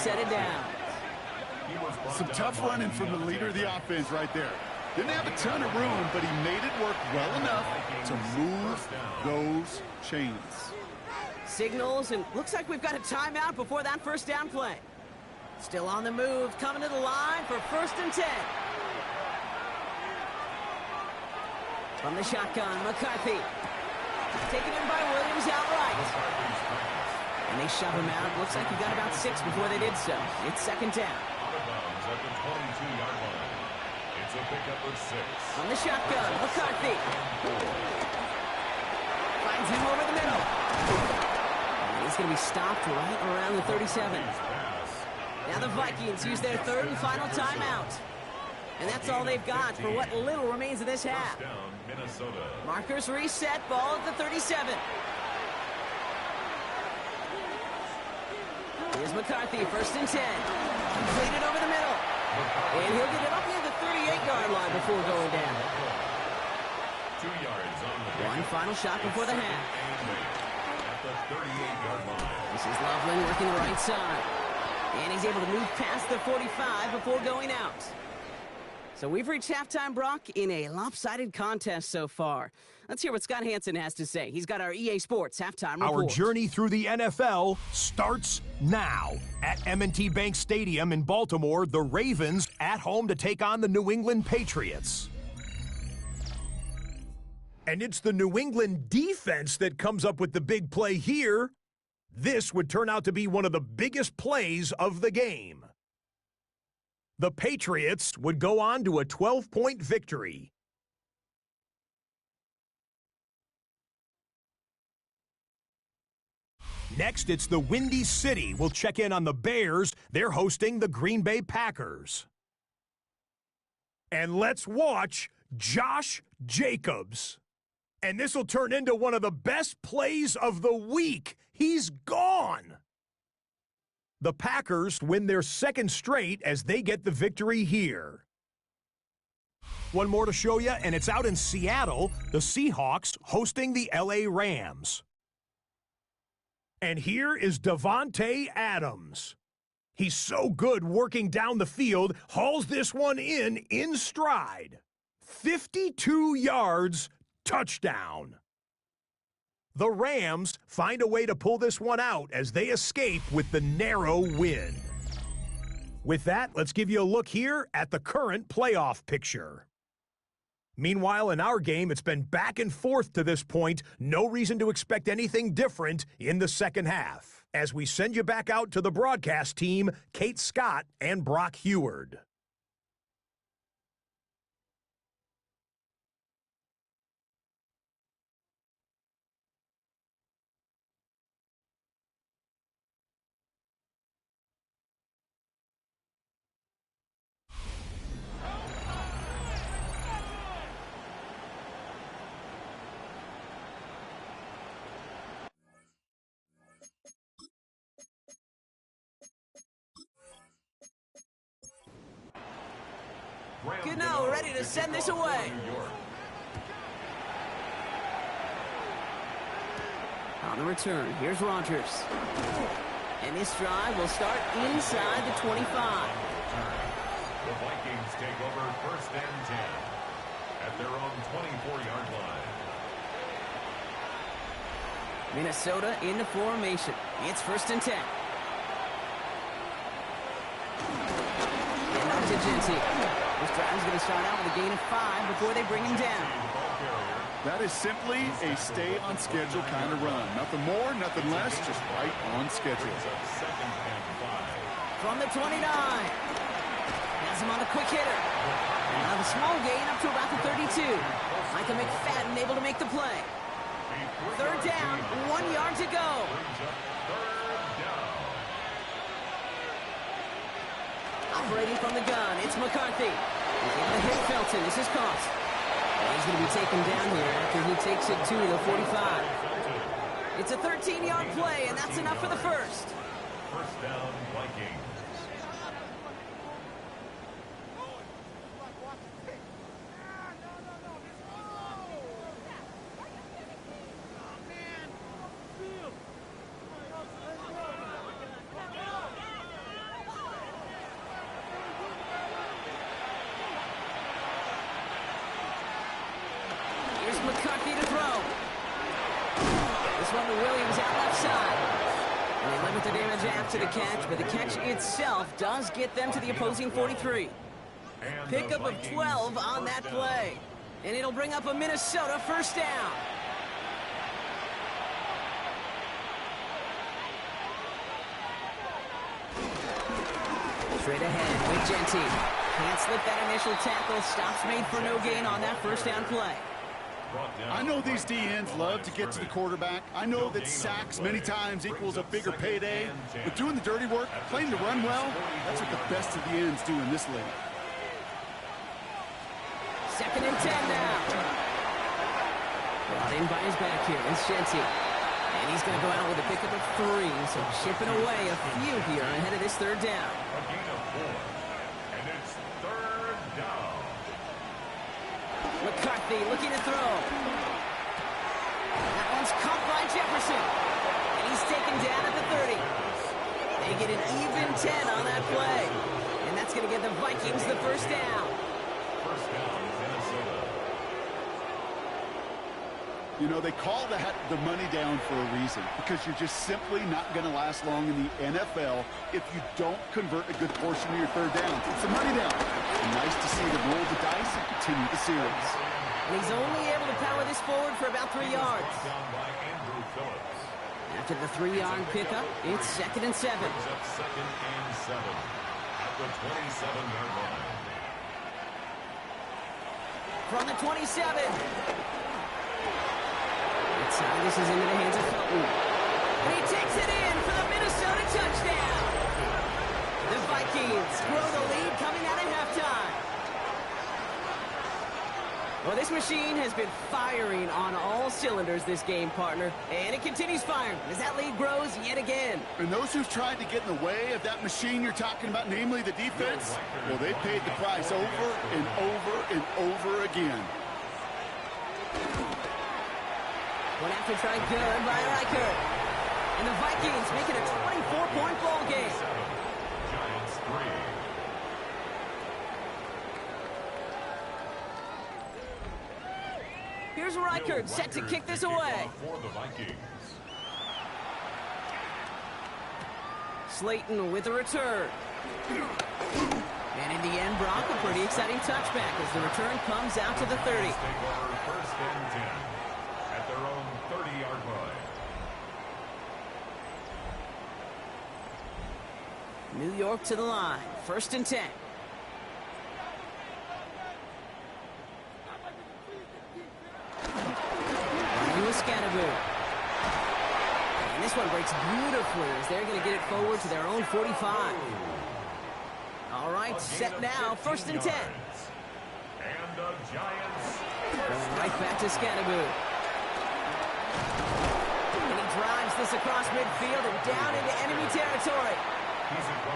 set it down. Some tough running from the leader of the offense right there. Didn't have a ton of room, but he made it work well enough to move those chains. Signals, and looks like we've got a timeout before that first down play. Still on the move, coming to the line for 1st and 10. From the shotgun, McCarthy. Taken in by Williams outright. And they shove him out. Looks like he got about 6 before they did so. It's 2nd down. At the 22-yard line. It's a pickup of 6. On the shotgun, McCarthy. Finds him over the middle. And he's going to be stopped right around the 37. Now the Vikings use their 3rd and final timeout. And that's all they've got for what little remains of this half. Markers reset, ball at the 37. Here's McCarthy, 1st and 10. Completed over the middle. And he'll get it up near the 38-yard line before going down. 2 yards on the One final shot before the half. At the 38-yard line. This is Loveland working the right side. And he's able to move past the 45 before going out. So we've reached halftime, Brock, in a lopsided contest so far. Let's hear what Scott Hansen has to say. He's got our EA Sports halftime report. Our journey through the NFL starts now. At M&T Bank Stadium in Baltimore, the Ravens at home to take on the New England Patriots. And it's the New England defense that comes up with the big play here. This would turn out to be one of the biggest plays of the game. The Patriots would go on to a 12-point victory. Next, it's the Windy City. We'll check in on the Bears. They're hosting the Green Bay Packers. And let's watch Josh Jacobs. And this will turn into one of the best plays of the week. He's gone. The Packers win their 2nd straight as they get the victory here. One more to show you, and it's out in Seattle, the Seahawks hosting the LA Rams. And here is Davante Adams. He's so good working down the field, hauls this one in stride. 52 yards, touchdown. The Rams find a way to pull this one out as they escape with the narrow win. With that, let's give you a look here at the current playoff picture. Meanwhile, in our game, it's been back and forth to this point. No reason to expect anything different in the second half. As we send you back out to the broadcast team, Kate Scott and Brock Heward. Gano ready to send this away. On the return, here's Rodgers. And this drive will start inside the 25. The Vikings take over 1st and 10 at their own 24-yard line. Minnesota in the formation. It's 1st and 10. And up to Genty. This drive is going to start out with a gain of 5 before they bring him down. That is simply a stay-on-schedule kind of run. Nothing more, nothing less, just right on schedule. From the 29. Has him on a quick hitter. Now the small gain up to about the 32. Michael McFadden able to make the play. 3rd down, 1 yard to go. Operating from the gun, it's McCarthy. He's able to hit Felton. This is Cost. And he's going to be taken down here after he takes it to the 45. It's a 13-yard play, and that's enough for the first. 1st down, Vikings. McCarthy to throw. This one to Williams out left side. And they limit the damage after the catch, but the catch itself does get them to the opposing 43. Pickup of 12 on that play. And it'll bring up a Minnesota first down. Straight ahead with Genty. Can't slip that initial tackle. Stops made for no gain on that first down play. I know these D-ends love to get to the quarterback. I know that sacks many times equals a bigger payday. But doing the dirty work, playing to run well, that's what the best of the ends do in this league. 2nd and 10 now. Brought in by his back here. It's Genty. And he's going to go out with a pickup of 3. So chipping away a few here ahead of this third down. A gain of 4. And it's 3rd down. McCarthy looking to throw. That one's caught by Jefferson. And he's taken down at the 30. They get an even 10 on that play. And that's going to get the Vikings the first down. First down, Minnesota. You know, they call that the money down for a reason, because you're just simply not going to last long in the NFL if you don't convert a good portion of your third down. It's a money down. And nice to see them roll the dice and continue the series. And he's only able to power this forward for about 3 yards. Down by Andrew Phillips. After the 3-yard pickup, it's 2nd and 7. Brings up 2nd and 7 at the 27-yard line. From the 27. This is into the hands of Felton. And he takes it in for the Minnesota touchdown. The Vikings grow the lead coming out at halftime. Well, this machine has been firing on all cylinders this game, partner. And it continues firing as that lead grows yet again. And those who've tried to get in the way of that machine you're talking about, namely the defense, well, they paid the price over and over and over again. One after try good by Reichert. And the Vikings make it a 24-point ball game. Giants 3. Here's Reichert set to kick this away. For the Vikings. Slayton with the return. And in the end, Brock, a pretty exciting touchback as the return comes out to the 30. Take over 1st and 10 at their own 30-yard line. New York to the line. 1st and 10. Running with Scatterboo. And this one breaks beautifully as they're going to get it forward to their own 45. All right, set now. 1st and 10. And the Giants. Going right back to Scatterboo. And he drives this across midfield and down into enemy territory.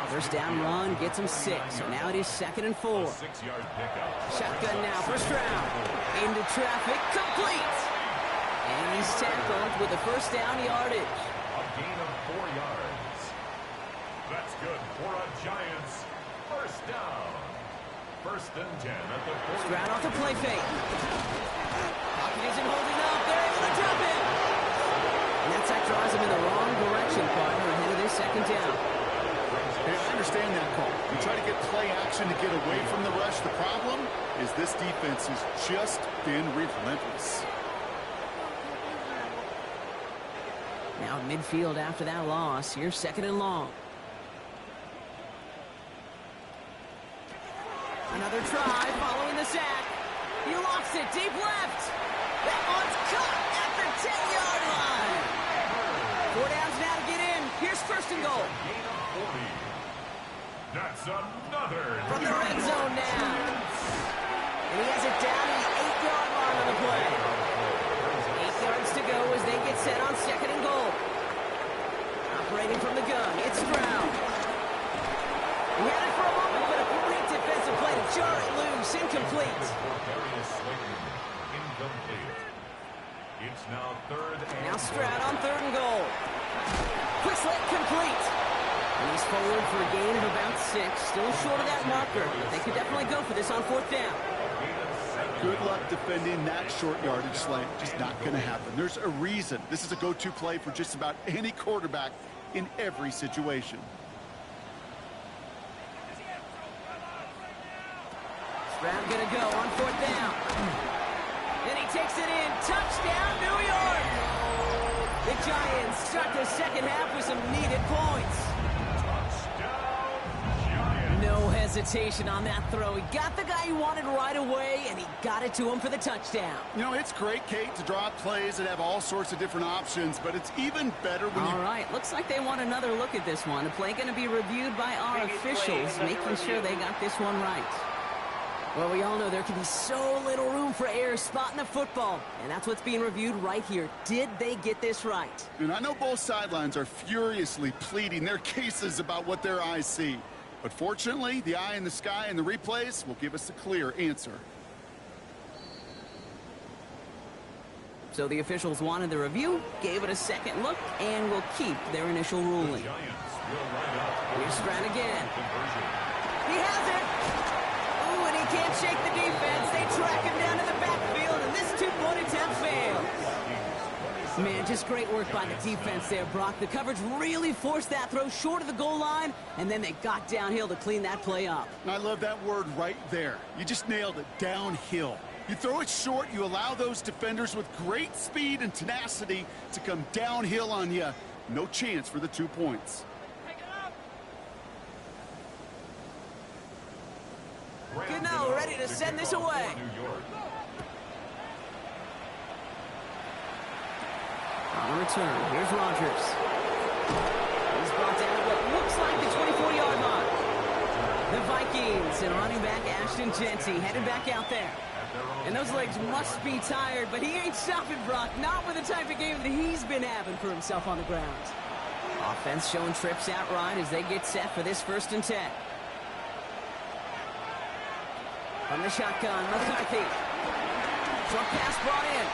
First down run gets him 6. So now it is 2nd and 4. 6-yard pickup. Shotgun now, first round. Into traffic, complete. And he's tackled with the first down yardage. A gain of 4 yards. That's good for a Giants first down. 1st and 10 at the 40. Stroud off the play fake. Pocket isn't holding up. They're able to drop him. And that sack draws him in the wrong direction, partner, ahead of this 2nd down. Hey, I understand that call. You try to get play action to get away from the rush. The problem is this defense has just been relentless. Now midfield after that loss. Here's 2nd and long. Another try following the sack. He lofts it deep left. That one's caught at the 10-yard line. 4 downs now to get in. Here's 1st and goal. Gain of 40. That's another. From the red zone now. And he has it down to the 8-yard line on the play. 8 yards to go as they get set on 2nd and goal. Operating from the gun, it's Stroud. He had it for a moment, but a great defensive play to jar it loose, incomplete. Incomplete. It's now 3rd and Now Stroud on 3rd and goal. Quick slant complete. And he's forward for a gain of about 6. Still short of that marker, but they could definitely go for this on 4th down. gain of 7. Good luck defending that short yardage slate. Just not going to happen. There's a reason. This is a go-to play for just about any quarterback in every situation. Stroud gonna go on 4th down. And he takes it in. Touchdown, New York! The Giants start the second half with some needed points. No hesitation on that throw. He got the guy he wanted right away, and he got it to him for the touchdown. You know, it's great, Kate, to draw plays that have all sorts of different options, but it's even better when All right, looks like they want another look at this one. The play going to be reviewed by our officials, making sure they got this one right. Well, we all know there can be so little room for error spotting the football, and that's what's being reviewed right here. Did they get this right? And I know both sidelines are furiously pleading their cases about what their eyes see. But fortunately, the eye in the sky and the replays will give us a clear answer. So the officials wanted the review, gave it a second look, and will keep their initial ruling. Here's Stroud again. He has it! Ooh, and he can't shake the defense. They track him down to the backfield, and this two-point attempt fails. Man, just great work by the defense there, Brock. The coverage really forced that throw short of the goal line, and then they got downhill to clean that play up. I love that word right there. You just nailed it, downhill. You throw it short, you allow those defenders with great speed and tenacity to come downhill on you. No chance for the 2 points. Gano ready to send this away. On the return, here's Rodgers. He's brought down what looks like the 24-yard line. The Vikings and running back Ashton Genty headed back out there. And those legs must be tired, but he ain't stopping, Brock. Not with the type of game that he's been having for himself on the ground. Offense showing trips out right as they get set for this 1st and 10. From the shotgun, McCarthy. Short pass brought in.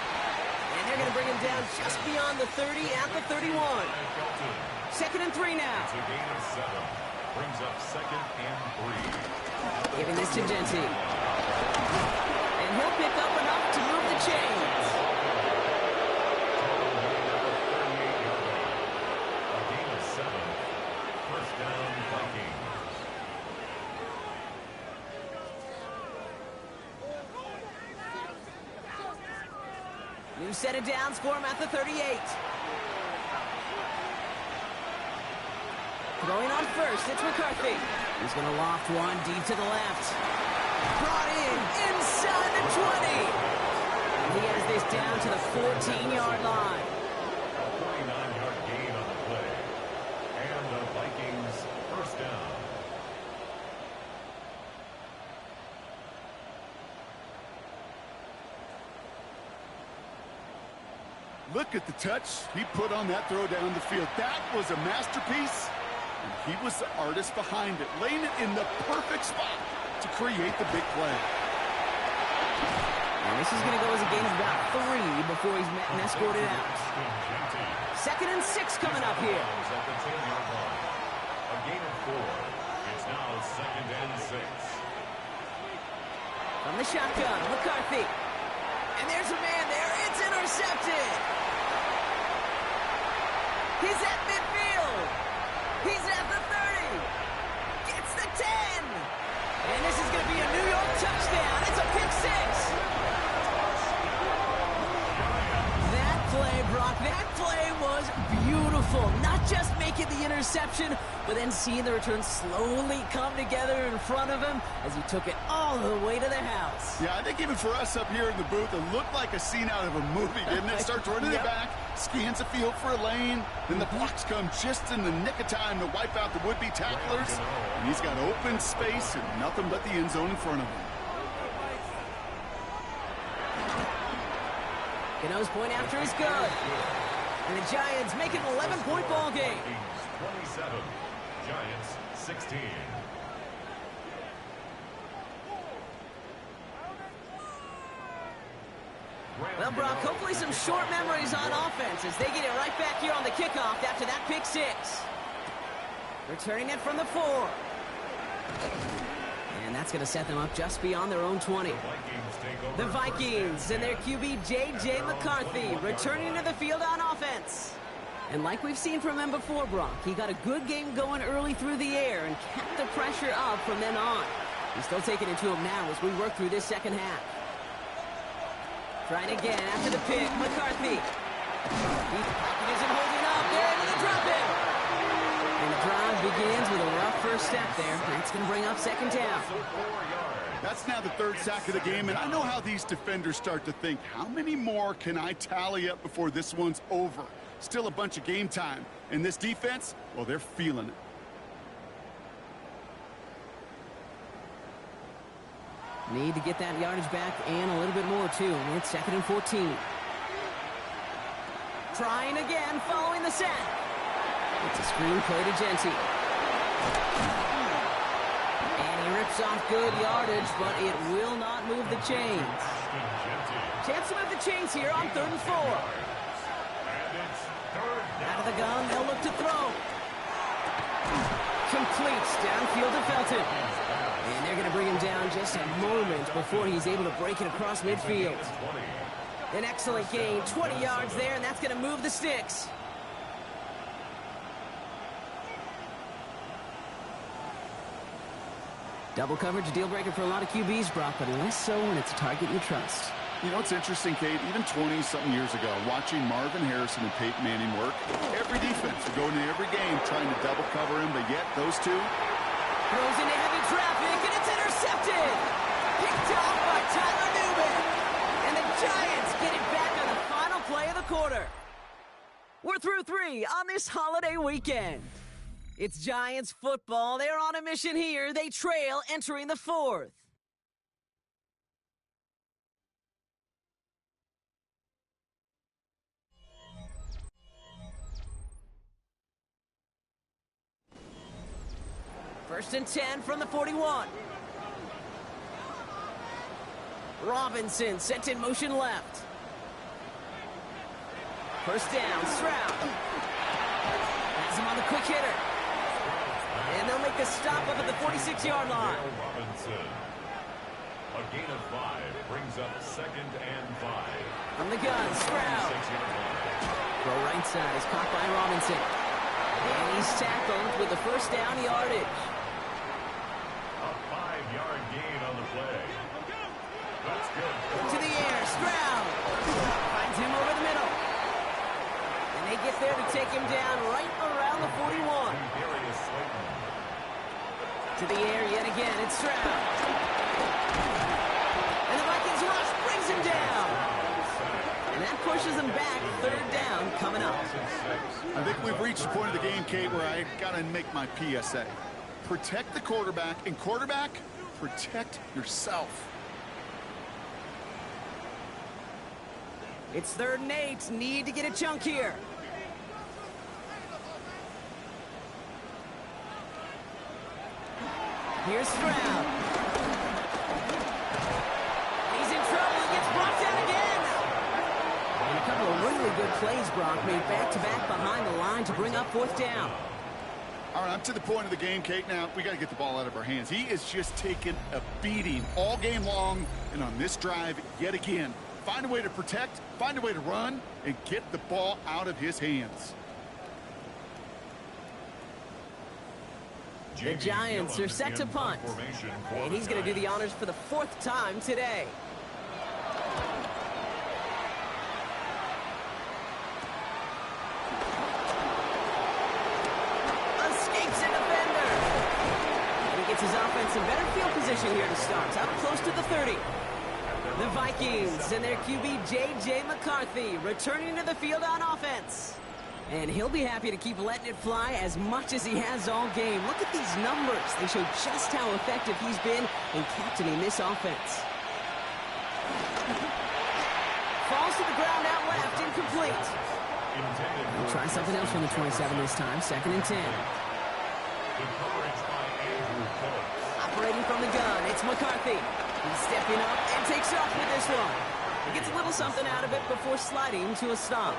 And they're going to bring him down just beyond the 30 at the 31. 2nd and 3 now. It's a gain of 7. Brings up 2nd and 3. Giving this to Genty. And he'll pick up enough to move the chains. A gain of 7. 1st down, Vikings. New set of downs for him at the 38. Throwing on first, it's McCarthy. He's going to loft one deep to the left. Brought in inside the 20. And he has this down to the 14-yard line. A 49-yard gain on the play. And the Vikings 1st down. Look at the touch he put on that throw down the field. That was a masterpiece, and he was the artist behind it, laying it in the perfect spot to create the big play. And this is going to go as a gain of about 3 before he's met and escorted out. 2nd and 6 coming up here. At the 10-yard line. A gain of 4. It's now 2nd and 6. From the shotgun, McCarthy. And there's a man there. It's intercepted. He's at midfield. He's at the 30. Gets the 10. And this is going to be a New York touchdown. It's a pick 6. That play, Brock, that play was beautiful. Not just making the interception, but then seeing the return slowly come together in front of him as he took it all the way to the house. Yeah, I think even for us up here in the booth, it looked like a scene out of a movie, didn't it? Starts running it back, scans the field for a lane, then the blocks come just in the nick of time to wipe out the would-be tacklers, and he's got open space and nothing but the end zone in front of him. Gano's point after is good. And the Giants make it an 11-point ball game. 27. Giants 16. Well, Brock, hopefully some short memories on offense as they get it right back here on the kickoff after that pick 6. Returning it from the 4. And that's going to set them up just beyond their own 20. The Vikings and their QB, J.J. McCarthy, returning to the field on offense. And like we've seen from him before, Brock, he got a good game going early through the air and kept the pressure up from then on. He's still taking it to him now as we work through this second half. Trying again after the pick, McCarthy. He isn't holding up. They're able to drop him. And the drive begins with a rough first step there. That's going to bring up second down. That's now the third sack of the game, and I know how these defenders start to think, how many more can I tally up before this one's over? Still a bunch of game time. And this defense, well, they're feeling it. Need to get that yardage back and a little bit more, too. And it's 2nd and 14. Trying again, following the sack. It's a screen play to Genty. And he rips off good yardage, but it will not move the chains. Chance to move the chains here on 3rd and 4. Out of the gun, they'll look to throw. Completes downfield to Felton. And they're going to bring him down just a moment before he's able to break it across midfield. An excellent gain, 20 yards there, and that's going to move the sticks. Double coverage, a deal breaker for a lot of QBs, Brock, but less so when it's a target you trust. You know, it's interesting, Kate, even 20-something years ago, watching Marvin Harrison and Peyton Manning work, every defense would go into every game trying to double cover him, but yet those two... Throws into heavy traffic, and it's intercepted! Picked off by Tyler Newman! And the Giants get it back on the final play of the quarter. We're through 3 on this holiday weekend. It's Giants football. They're on a mission here. They trail entering the 4th. First and 10 from the 41. Robinson sent in motion left. First down, Stroud. Has him on the quick hitter. And they'll make the stop up at the 46-yard line. Robinson. A gain of 5 brings up 2nd and 5. From the gun, Stroud. Throw right side is caught by Robinson. And he's tackled with the first down yardage. A 5-yard gain on the play. That's good. To the air, Stroud. Finds him over the middle. And they get there to take him down right around the 41. To the air yet again, it's Stroud. And the Vikings rush brings him down. And that pushes them back, 3rd down coming up. I think we've reached the point of the game, Kate, where I got to make my PSA. Protect the quarterback, and quarterback, protect yourself. It's 3rd and 8. Need to get a chunk here. Here's Stroud. He's in trouble. He gets brought down again. And a couple of really good plays, Brock, made back-to-back behind the line to bring up 4th down. All right, I'm to the point of the game, Kate. Now, we got to get the ball out of our hands. He is just taking a beating all game long, and on this drive, yet again. Find a way to protect, find a way to run, and get the ball out of his hands. The Giants are set to punt. And he's going to do the honors for the 4th time today. Escapes a defender. And he gets his offense in better field position here to start. Up close to the 30. The Vikings and their QB, J.J. McCarthy, returning to the field on offense. And he'll be happy to keep letting it fly as much as he has all game. Look at these numbers. They show just how effective he's been in captaining this offense. Falls to the ground out left, incomplete. We'll try something else from the 27 this time, 2nd and 10. Operating from the gun, it's McCarthy. He's stepping up and takes off with this one. He gets a little something out of it before sliding to a stop.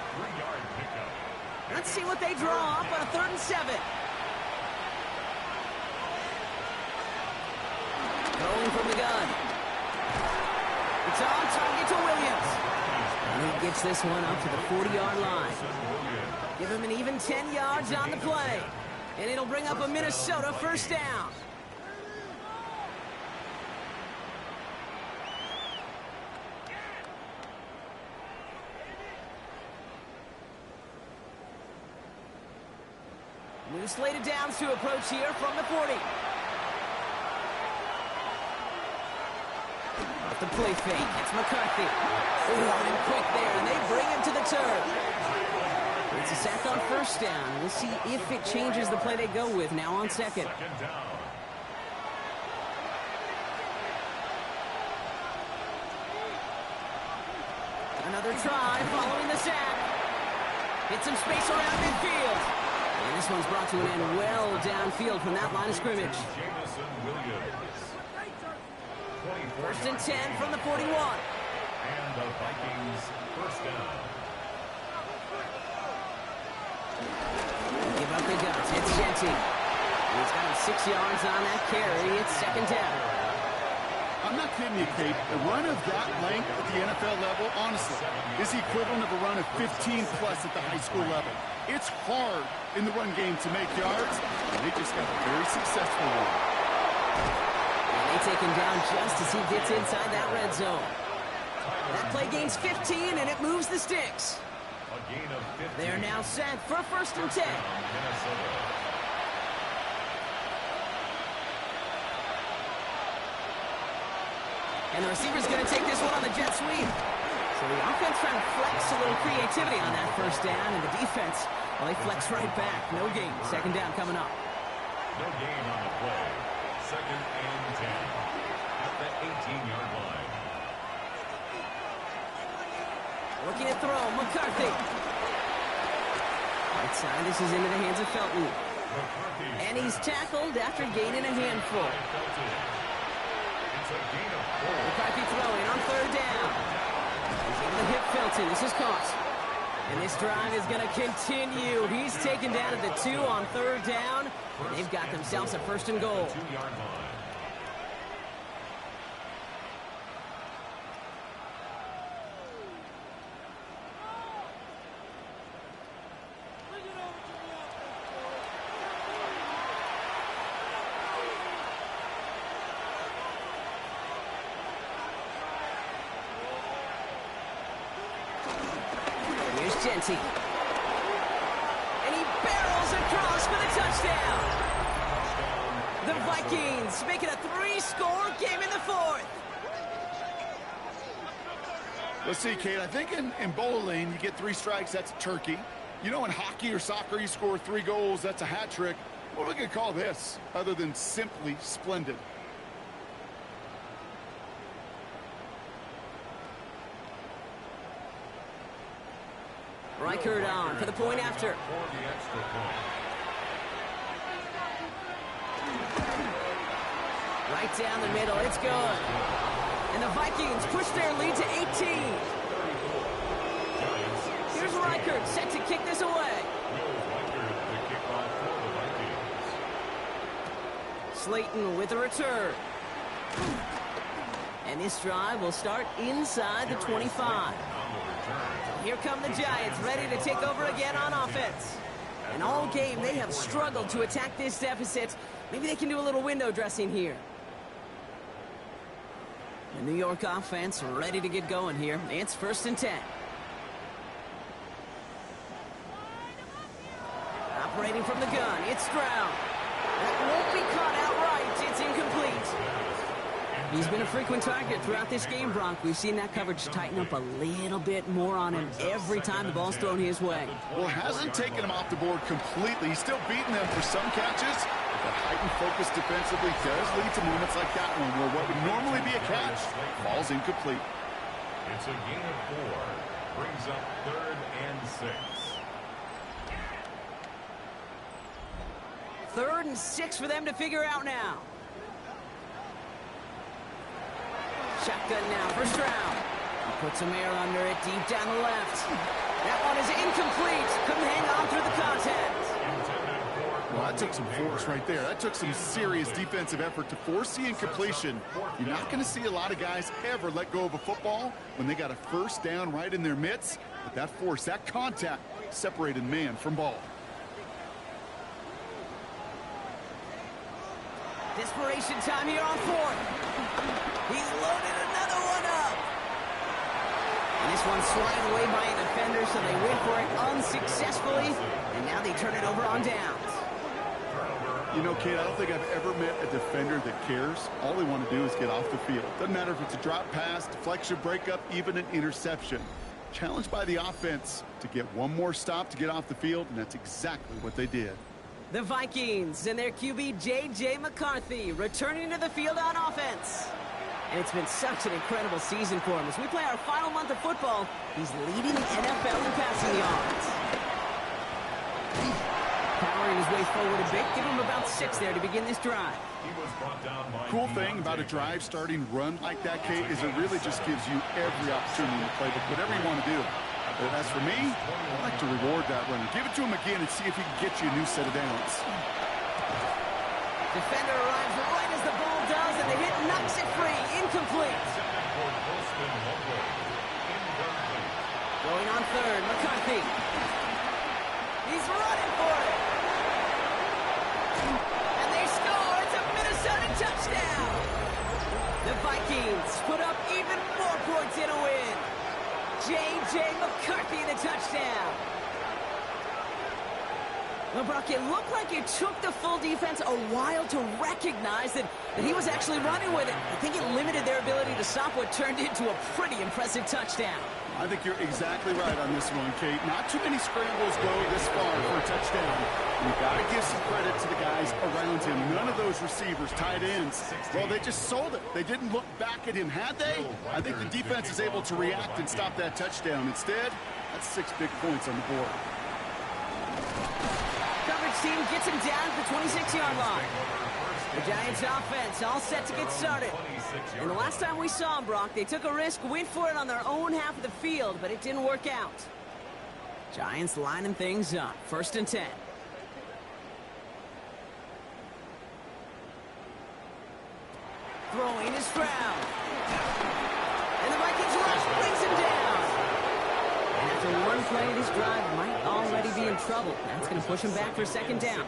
Let's see what they draw up on a 3rd and 7. from the gun. It's on target to Williams. And he gets this one up to the 40-yard line. Give him an even 10 yards on the play. And it'll bring up a Minnesota first down. New slated downs to approach here from the 40. Off the play fake, it's McCarthy. Running quick there, and they bring him to the turf. It's a sack on first down. We'll see if it changes the play they go with now on second. Another try following the sack. Get some space around midfield. And this one's brought to an end well downfield from that line of scrimmage. First and 10 from the 41. And the Vikings first down. Give up the guts. It's Kinetik. He's got him 6 yards on that carry. It's second down. I'm not kidding you, Kate. A run of that length at the NFL level, honestly, is the equivalent of a run of 15-plus at the high school level. It's hard in the run game to make yards, and they just got a very successful one. And they take him down just as he gets inside that red zone. That play gains 15, and it moves the sticks. A gain of 15. They're now set for first and 10. And the receiver's going to take this one on the jet sweep. So the offense trying to flex a little creativity on that first down, and the defense, well, they flex right back. No gain. Second down coming up. No gain on the play. Second and 10 at the 18-yard line. Looking to throw, McCarthy. Right side, this is into the hands of Felton. And he's tackled after gaining a handful. It's a gain of 4. McCarthy throwing on third down. He's able to hit Felton. This is caught. And this drive is going to continue. He's taken down at the 2 on third down. And they've got themselves a first and goal. 2-yard line. Here's Kinetik. And he barrels across for the touchdown. The Vikings make it a 3-score game in the fourth. Let's see, Kate, I think in bowling, you get 3 strikes, that's a turkey. You know, in hockey or soccer, you score 3 goals, that's a hat trick. What are we going to call this, other than simply splendid? Reichert on for the point after. For the extra point. Right down the middle, it's good. And the Vikings push their lead to 18. Here's Reichert set to kick this away. Slayton with a return. And this drive will start inside the 25. Here come the Giants, ready to take over again on offense. And all game, they have struggled to attack this deficit. Maybe they can do a little window dressing here. The New York offense ready to get going here. It's first and 10. Operating from the gun, it's Stroud. That won't be caught outright. It's incomplete. He's been a frequent target throughout this game, Bronk. We've seen that coverage tighten up a little bit more on him every time the ball's thrown his way. Well, it hasn't taken him off the board completely. He's still beating them for some catches. But the heightened focus defensively does lead to moments like that one, where what would normally be a catch falls incomplete. It's a gain of 4. Brings up 3rd and 6. 3rd and 6 for them to figure out now. Shotgun now for Stroud. He puts some air under it deep down the left. That one is incomplete. Couldn't hang on through the contact. Well, that took some force right there. That took some serious defensive effort to force the incompletion. You're not going to see a lot of guys ever let go of a football when they got a first down right in their midst. But that force, that contact, separated man from ball. Desperation time here on fourth. He's loaded another one up. And this one's swatted away by a defender, so they went for it unsuccessfully. And now they turn it over on downs. You know, kid, I don't think I've ever met a defender that cares. All they want to do is get off the field. Doesn't matter if it's a drop pass, deflection, breakup, even an interception. Challenged by the offense to get one more stop to get off the field, and that's exactly what they did. The Vikings and their QB, J.J. McCarthy, returning to the field on offense. And it's been such an incredible season for him. As we play our final month of football, he's leading the NFL in passing yards. Powering his way forward a bit, give him about 6 there to begin this drive. Cool thing about a drive starting run like that, Kate, is it really just gives you every opportunity in the playbook, whatever you want to do. But as for me, I like to reward that runner. Give it to him again and see if he can get you a new set of downs. Defender arrives right as the ball does, and the hit knocks it free. Incomplete. Going on third, McCarthy. He's running for it. And they score. It's a Minnesota touchdown. The Vikings put up even more points in a win. J.J. McCarthy in the touchdown. Well, Brock, it looked like it took the full defense a while to recognize that he was actually running with it. I think it limited their ability to stop what turned into a pretty impressive touchdown. I think you're exactly right on this one, Kate. Not too many scrambles go this far for a touchdown. You've got to give some credit to the guys around him. None of those receivers, tight ends, well, they just sold it. They didn't look back at him, had they? I think the defense is able to react and stop that touchdown. Instead, that's 6 big points on the board. Coverage team gets him down at the 26-yard line. The Giants offense all set to get started. And the last time we saw them, Brock, they took a risk, went for it on their own half of the field, but it didn't work out. Giants lining things up. 1st and 10. Throwing is Stroud. And the Vikings rush brings him down. And after one play, this drive might already be in trouble. That's going to push him back for 2nd down.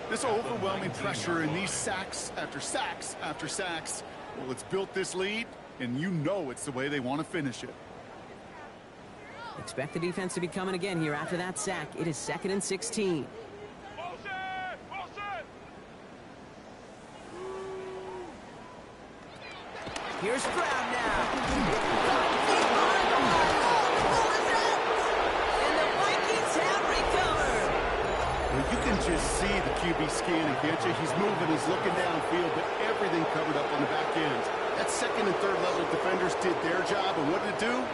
This overwhelming pressure and these sacks after sacks after sacks, well, it's built this lead, and you know it's the way they want to finish it. Expect the defense to be coming again here after that sack. It is 2nd and 16. Here's Stroud now. You can just see the QB scanning, can't you? He's moving, he's looking downfield, but everything covered up on the back end. That 2nd and 3rd level defenders did their job, and what did it do?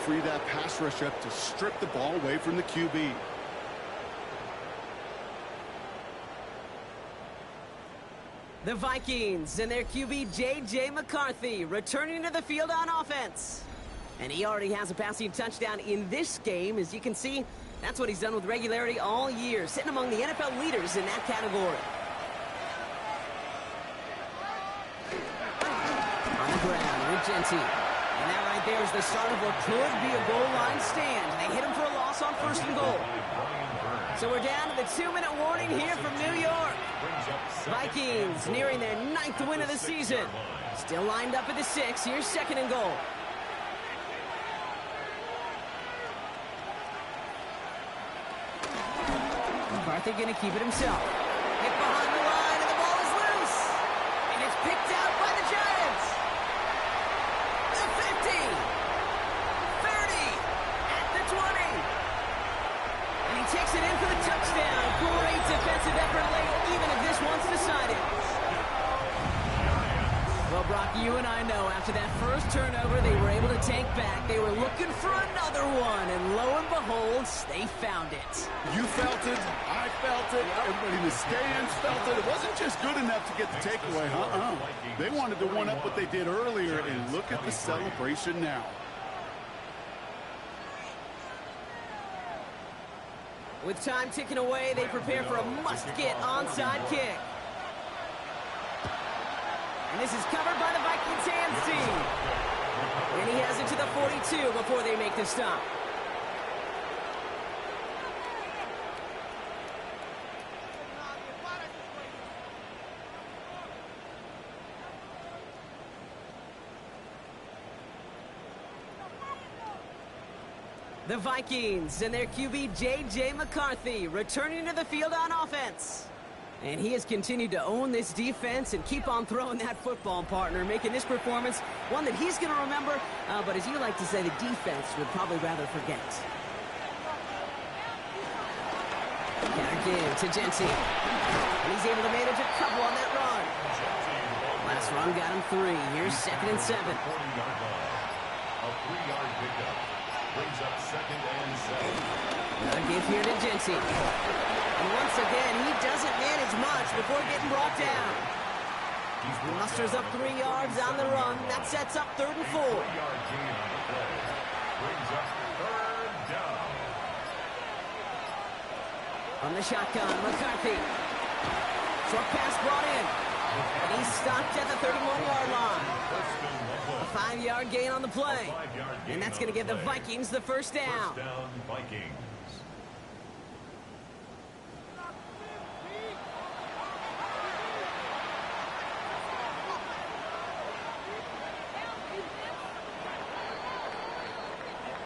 Free that pass rush up to strip the ball away from the QB. The Vikings and their QB, J.J. McCarthy, returning to the field on offense. And he already has a passing touchdown in this game. As you can see, that's what he's done with regularity all year, sitting among the NFL leaders in that category. On the ground with Genty. And that right there is the start of what could be a goal line stand. They hit him for a loss on 1st and goal. So we're down to the 2-minute warning here from New York. Vikings nearing their 9th win of the season. Still lined up at the 6. Here's 2nd and goal. McCarthy going to keep it himself. Hit behind the line, and the ball is loose. And it's picked out by the Giants. The 50. 30. At the 20. And he takes it in for the touchdown. Great defensive effort late, even if this one's decided. Well, Brock, you and I know after that first turnover, they were able to take back. They were looking for another one, and lo and behold, they found it. You felt it, I felt it, everybody in the stands felt it. It wasn't just good enough to get the takeaway, They wanted to one-up what they did earlier, and look at the celebration now. With time ticking away, they prepare for a must-get onside kick. And this is covered by the Vikings hands team. And he has it to the 42 before they make the stop. The Vikings and their QB J.J. McCarthy returning to the field on offense. And he has continued to own this defense and keep on throwing that football, partner, making this performance one that he's going to remember, but as you like to say, the defense would probably rather forget. Counter give to Jency. And he's able to manage a couple on that run. Last run got him 3. Here's 2nd and 7. A 3-yard pickup. Brings up 2nd and 7. Another give here to Jency. And once again, he doesn't manage much before getting brought down. He musters up 3 yards on the run. That sets up 3rd and 4. 4-yard gain on the play. Brings up 3rd down. On the shotgun, McCarthy. Short pass brought in. And he's stopped at the 31-yard line. A 5-yard gain on the play. And that's going to give the Vikings the first down. First down, Vikings.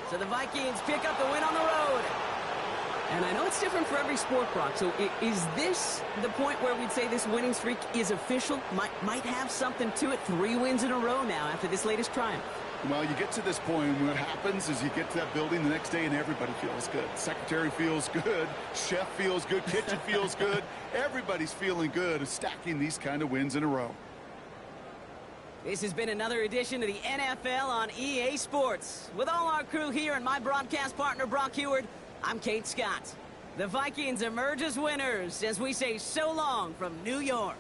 So the Vikings pick up the win on the road. And I know it's different for every sport, Brock. So is this the point where we'd say this winning streak is official? Might have something to it. 3 wins in a row now after this latest triumph. Well, you get to this point, and what happens is you get to that building the next day, and everybody feels good. Secretary feels good. Chef feels good. Kitchen feels good. Everybody's feeling good stacking these kind of wins in a row. This has been another edition of the NFL on EA Sports. With all our crew here and my broadcast partner, Brock Heward, I'm Kate Scott. The Vikings emerge as winners as we say so long from New York.